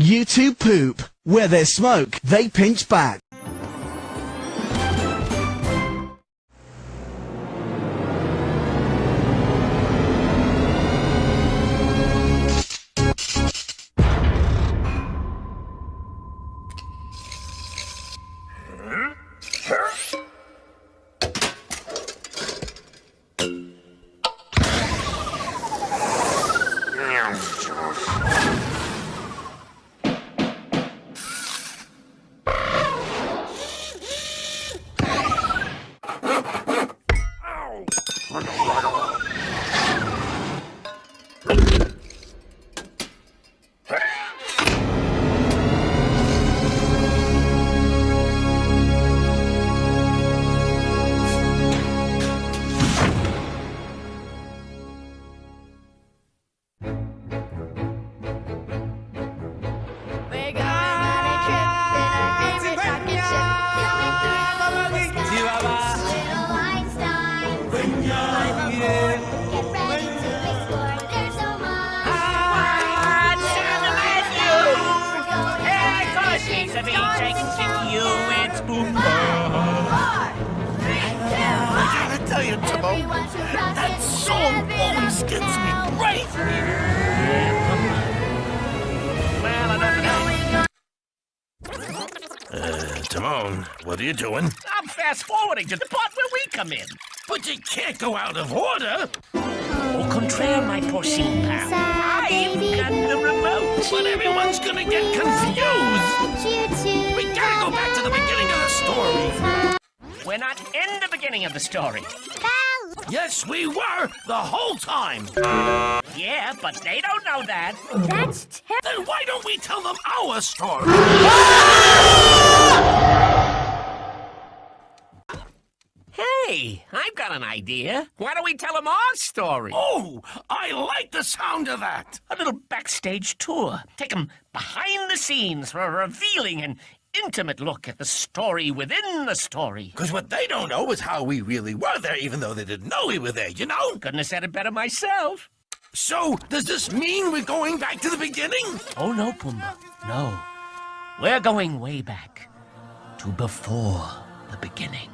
You two poop. Where there's smoke, they pinch back. I tell you, Timon, that song always gets me right. Timon, what are you doing? I'm fast-forwarding to the part where we come in. But you can't go out of order. Au contraire, my porcine pal. I've got the remote. But everyone's gonna get confused. We gotta go back to the beginning of the story. We're not in the beginning of the story. Yes, we were the whole time. Yeah, but they don't know that. That's terrible. Then why don't we tell them our story? Hey, I've got an idea. Why don't we tell them our story? Oh, I like the sound of that. A little backstage tour. Take them behind the scenes for a revealing and intimate look at the story within the story. Because what they don't know is how we really were there, even though they didn't know we were there, you know? Couldn't have said it better myself. So, does this mean we're going back to the beginning? Oh, no, Pumbaa. No. We're going way back to before the beginning.